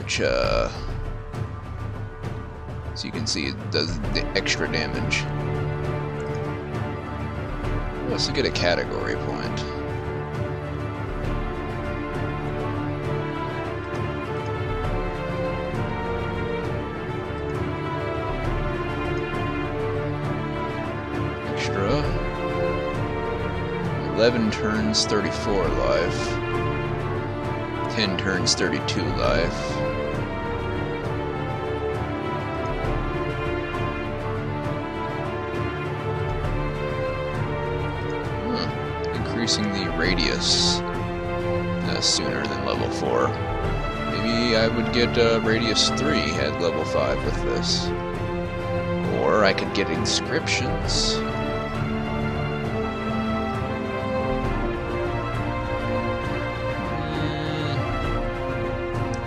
which, as you can see, it does the extra damage. Let's get a category point. Extra. 11 turns, 34 life. 10 turns, 32 life. Increasing the radius sooner than level 4. Maybe I would get radius 3 at level 5 with this. Or I could get inscriptions.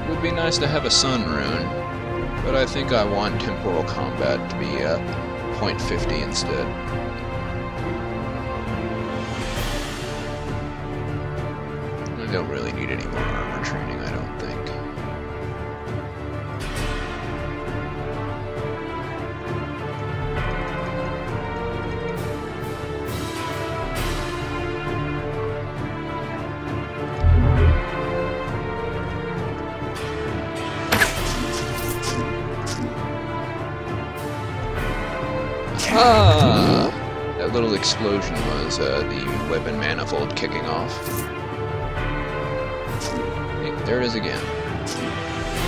It would be nice to have a sun rune, but I think I want temporal combat to be 0.50 instead. I don't really need any more armor training, I don't think. Ah! That little explosion was the weapon manifold kicking off. Hey, there it is again.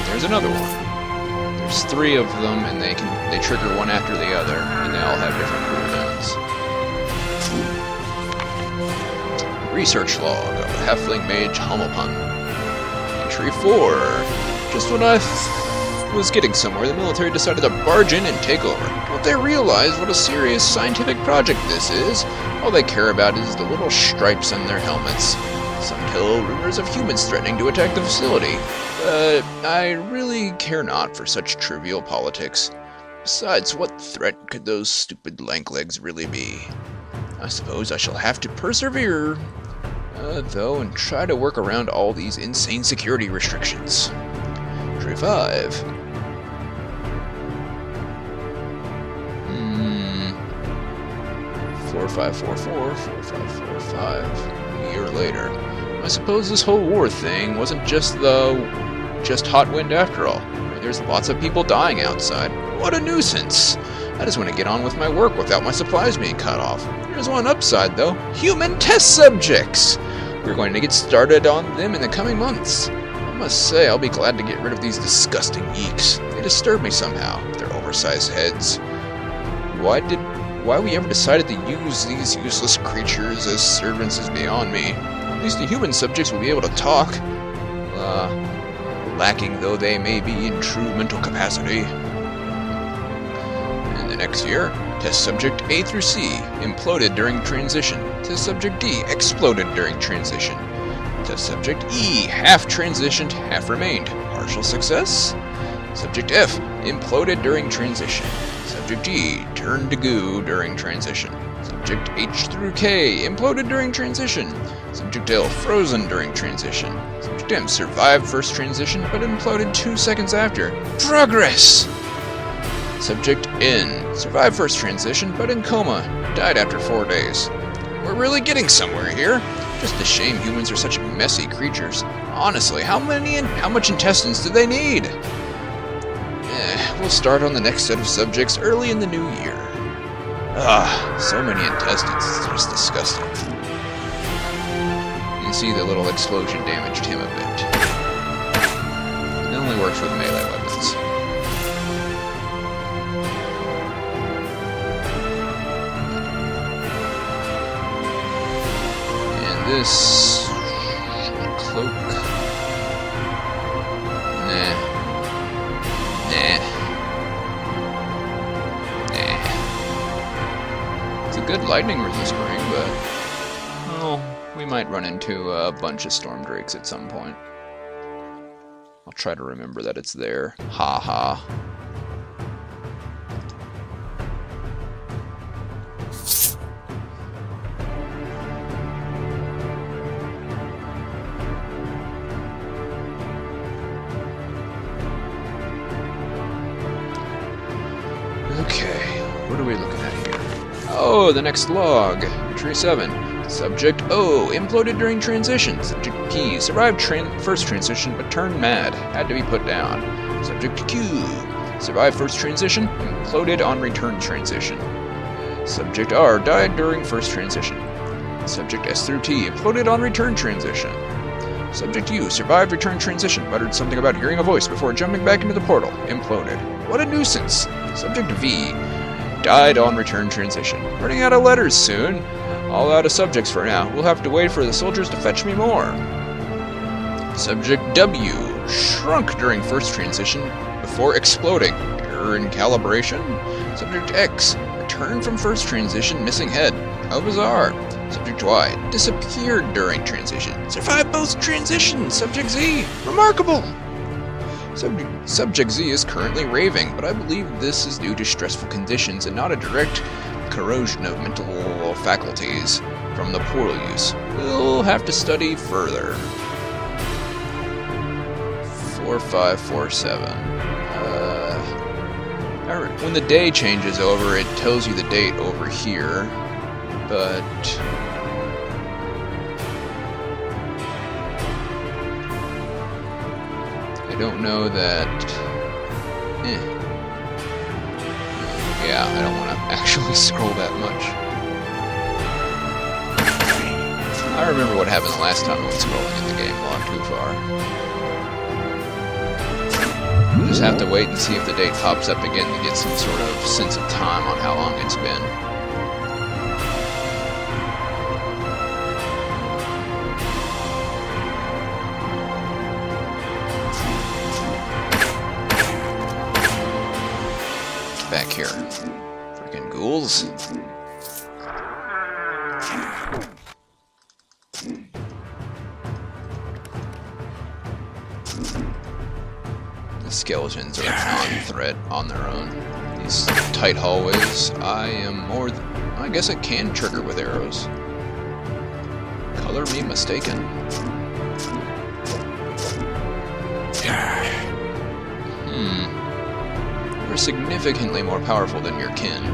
There's another one. There's 3 of them, and they trigger one after the other, and they all have different cooldowns. Research log of the Halfling Mage Homopun. Entry 4. Just when I was getting somewhere, the military decided to barge in and take over. Don't they realize what a serious scientific project this is? All they care about is the little stripes on their helmets. Some tell rumors of humans threatening to attack the facility, but I really care not for such trivial politics. Besides, what threat could those stupid lanklegs really be? I suppose I shall have to persevere, though, and try to work around all these insane security restrictions. Entry 5. 4544, 4545. A year later. I suppose this whole war thing wasn't just hot wind after all. There's lots of people dying outside. What a nuisance! I just want to get on with my work without my supplies being cut off. There's one upside, though. Human test subjects! We're going to get started on them in the coming months. I must say, I'll be glad to get rid of these disgusting yeeks. They disturb me somehow, with their oversized heads. Why we ever decided to use these useless creatures as servants is beyond me. At least the human subjects will be able to talk. Lacking though they may be in true mental capacity. In the next year, Test Subject A through C imploded during transition. Test Subject D exploded during transition. Test Subject E half transitioned, half remained. Partial success? Subject F imploded during transition. Subject G turned to goo during transition. Subject H through K imploded during transition. Subject L frozen during transition. Subject M survived first transition but imploded 2 seconds after. Progress! Subject N survived first transition but in coma. Died after 4 days. We're really getting somewhere here. Just a shame humans are such messy creatures. Honestly, how much intestines do they need? We'll start on the next set of subjects early in the new year. So many intestines, it's just disgusting. You can see the little explosion damaged him a bit. It only works with melee weapons. And this cloak. Nah. It's a good lightning resist ring, but well, we might run into a bunch of storm drakes at some point. I'll try to remember that it's there. Ha ha. Oh, the next log. Entry 7. Subject O. Imploded during transition. Subject P. Survived first transition but turned mad. Had to be put down. Subject Q. Survived first transition. Imploded on return transition. Subject R. Died during first transition. Subject S through T. Imploded on return transition. Subject U. Survived return transition. Muttered something about hearing a voice before jumping back into the portal. Imploded. What a nuisance. Subject V. Died on return transition. Running out of letters soon. All out of subjects for now. We'll have to wait for the soldiers to fetch me more. Subject W. Shrunk during first transition before exploding. Error in calibration. Subject X. Returned from first transition, missing head. How bizarre. Subject Y. Disappeared during transition. Survived both transitions. Subject Z. Remarkable. Subject Z is currently raving, but I believe this is due to stressful conditions and not a direct corrosion of mental faculties from the portal use. We'll have to study further. 4547. When the day changes over, it tells you the date over here, but I don't know that. Yeah, I don't want to actually scroll that much. I remember what happened the last time I was scrolling in the game a lot too far. We'll just have to wait and see if the date pops up again to get some sort of sense of time on how long it's been. Back here. Freaking ghouls. The skeletons are a non-threat on their own. These tight hallways, I guess it can trigger with arrows. Color me mistaken. You're significantly more powerful than your kin.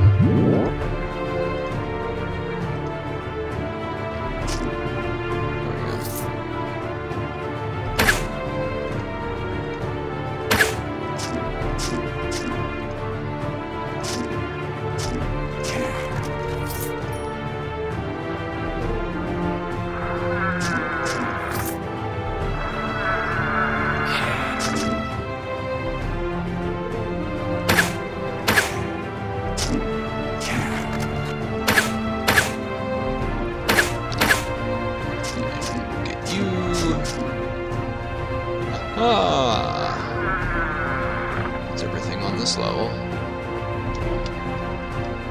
That's everything on this level.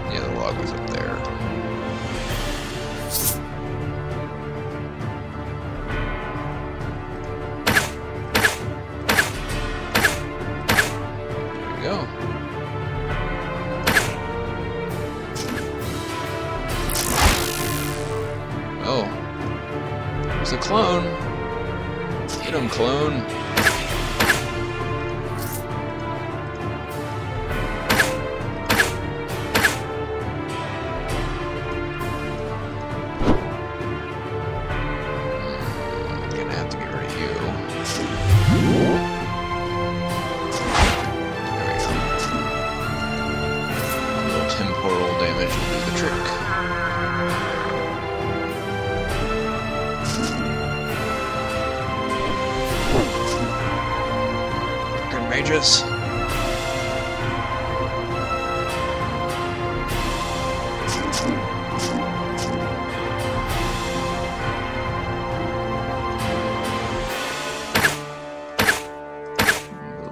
The other log was up there. There we go. Oh. There's a clone. Hit him, clone. Gonna have to get rid of you. There we go. A little temporal damage will do the trick. Mages.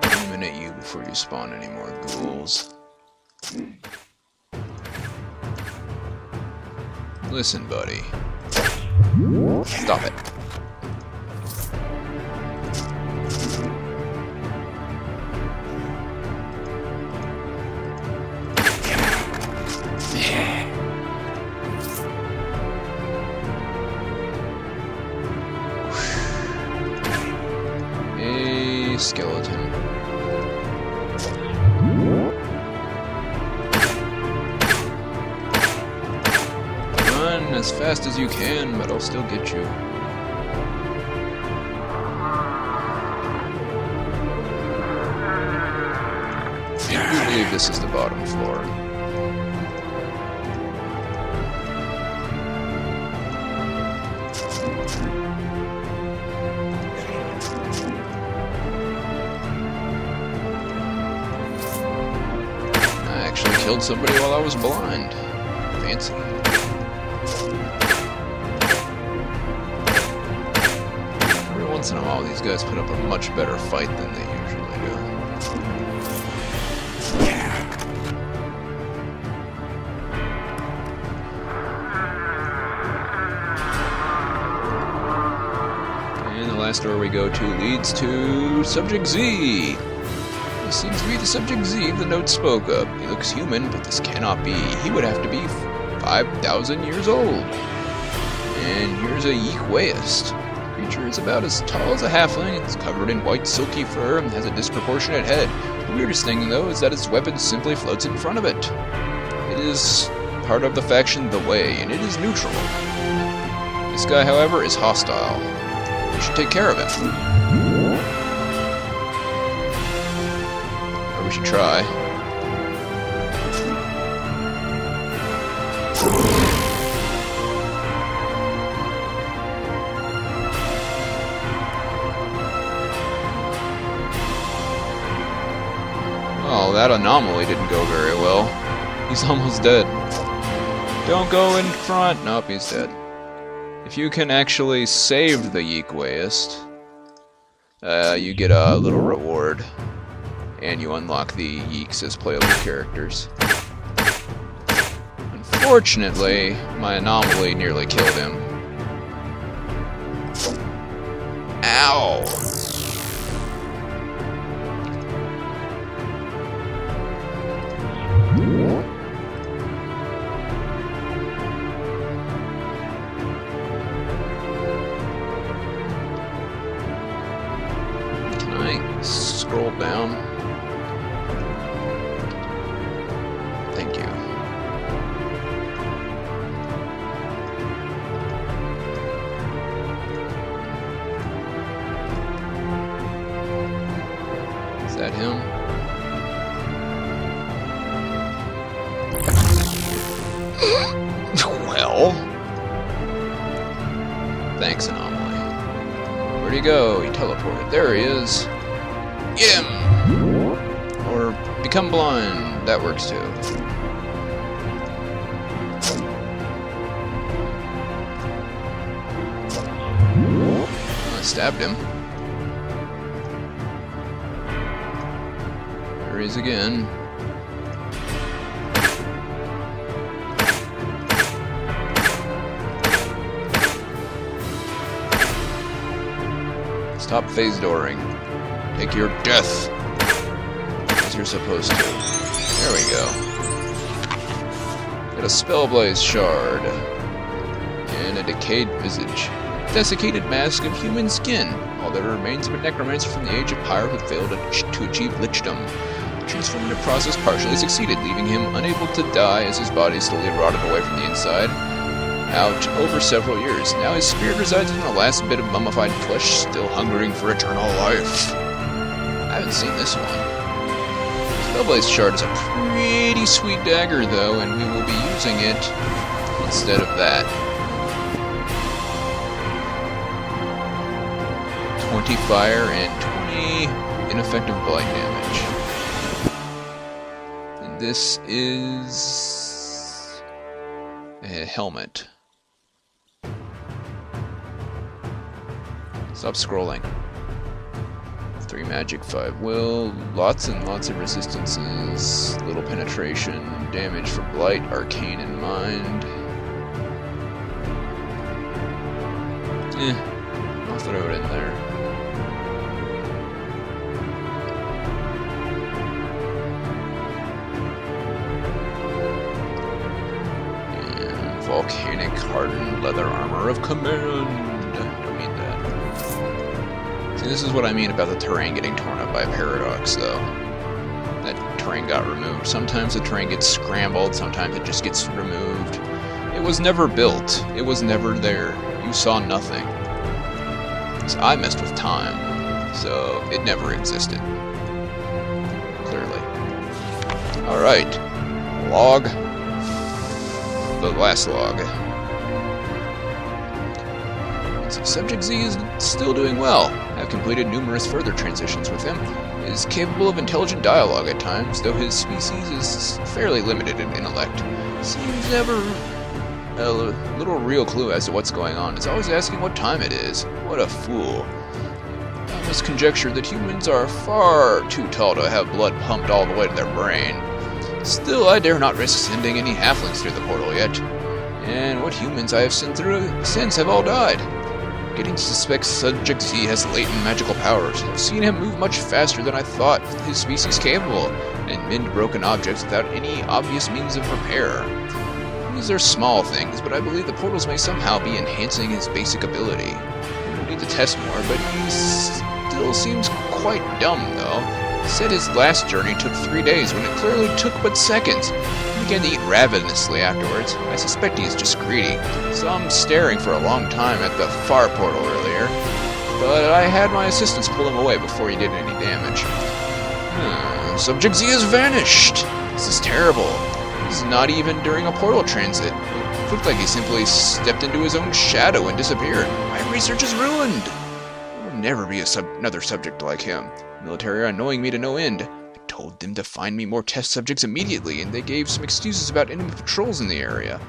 Eliminate you before you spawn any more ghouls. Listen, buddy. Stop it. Skeleton. as fast as you can, but I'll still get you. I do believe this is the bottom floor. I actually killed somebody while I was blind. Fancy. Every once in a while, these guys put up a much better fight than they usually do. And the last door we go to leads to Subject Z. This seems to be the Subject Z the note spoke of. He looks human, but this cannot be. He would have to be 5,000 years old. And here's a Yeekwaist. The creature is about as tall as a halfling. It's covered in white silky fur and has a disproportionate head. The weirdest thing, though, is that its weapon simply floats in front of it. It is part of the faction The Way, and it is neutral. This guy, however, is hostile. We should take care of him. Or we should try. Oh, that anomaly didn't go very well. He's almost dead. Don't go in front. Nope, he's dead. If you can actually save the Yeekwaist, you get a little reward. And you unlock the Yeeks as playable characters. Unfortunately, my anomaly nearly killed him. Ow! Can I scroll down? Thank you. Is that him? Well, thanks, anomaly. Where'd he go? He teleported. There he is. Get him! Or become blind. That works too. I stabbed him. There he is again. Stop phase dooring. Take your death as you're supposed to. There we go. Got a Spellblaze shard and a decayed visage. Desiccated mask of human skin. All that remains of a necromancer from the age of Pyre who failed to achieve lichdom. The transformative process partially succeeded, leaving him unable to die as his body slowly rotted away from the inside out over several years. Now his spirit resides in the last bit of mummified flesh, still hungering for eternal life. I haven't seen this one. Spellblaze shard is a pretty sweet dagger, though, and we will be using it instead of that. 20 fire and 20 ineffective blight damage. And this is a helmet. Stop scrolling. 3 magic, 5 will, lots and lots of resistances, little penetration, damage for blight, arcane, and mind. I'll throw it in there. And volcanic hardened leather armor of command. Don't need that. See, this is what I mean about the terrain getting torn up by paradox, though. That terrain got removed. Sometimes the terrain gets scrambled, sometimes it just gets removed. It It was never built. It was never there. You saw nothing. So I messed with time, so it never existed. Clearly. Alright. Log. The last log. Subject Z is still doing well. I've completed numerous further transitions with him. He is capable of intelligent dialogue at times, though his species is fairly limited in intellect. Seems never a little real clue as to what's going on. Is always asking what time it is. What a fool. I must conjecture that humans are far too tall to have blood pumped all the way to their brain. Still, I dare not risk sending any halflings through the portal yet. And what humans I have sent through since have all died. Getting to suspect Subject Z has latent magical powers. I've seen him move much faster than I thought his species capable, and mend broken objects without any obvious means of repair. These are small things, but I believe the portals may somehow be enhancing his basic ability. We'll need to test more, but he still seems quite dumb, though. He said his last journey took 3 days, when it clearly took but seconds. He began to eat ravenously afterwards. I suspect he is just greedy. Saw him staring for a long time at the far portal earlier, but I had my assistants pull him away before he did any damage. Subject Z has vanished! This is terrible. This is not even during a portal transit. It looked like he simply stepped into his own shadow and disappeared. My research is ruined! There will never be another subject like him. The military are annoying me to no end. I told them to find me more test subjects immediately, and they gave some excuses about enemy patrols in the area.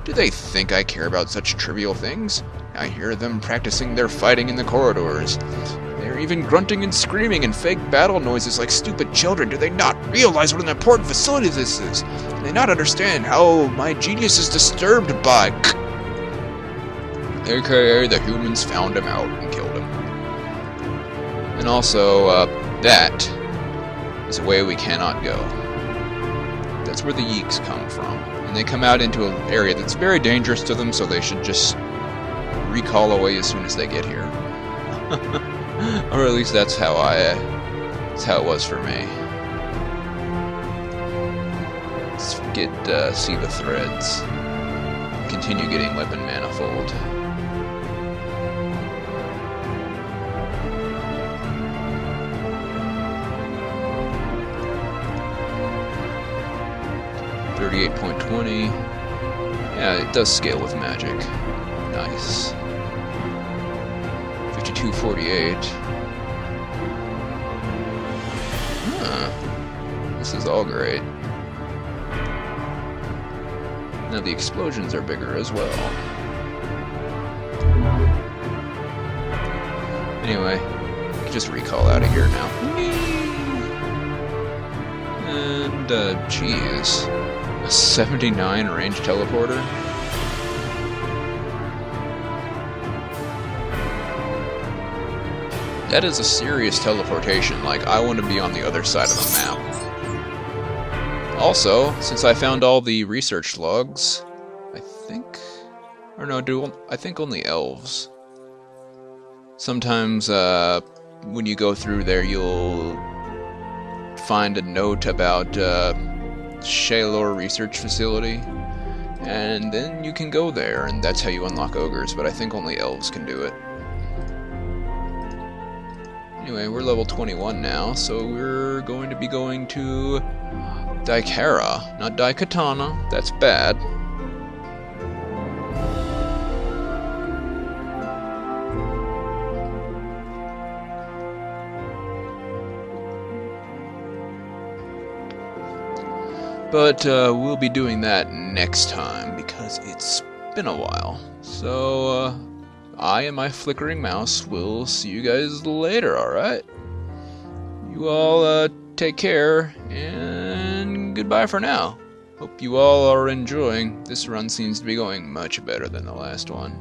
Do they think I care about such trivial things? I hear them practicing their fighting in the corridors. They're even grunting and screaming and fake battle noises like stupid children. Do they not realize what an important facility this is? Do they not understand how my genius is disturbed by... AKA the humans found him out and killed him. And also, that is a way we cannot go. That's where the Yeeks come from. And they come out into an area that's very dangerous to them, so they should just recall away as soon as they get here. Or at least that's how it was for me. Let's see the threads. Continue getting weapon manifold. .20. Yeah, it does scale with magic. Nice. 5248. This is all great. Now the explosions are bigger as well. Anyway, we can just recall out of here now. And, geez. A 79 range teleporter? That is a serious teleportation, like I want to be on the other side of the map. Also, since I found all the research logs, I think only elves. Sometimes, when you go through there, you'll find a note about, Shaylor Research Facility, and then you can go there, and that's how you unlock ogres, but I think only elves can do it. Anyway, we're level 21 now, so we're going to be going to Daikara, not Daikatana, that's bad. But we'll be doing that next time, because it's been a while. So, I and my flickering mouse will see you guys later, alright? You all take care, and goodbye for now. Hope you all are enjoying. This run seems to be going much better than the last one.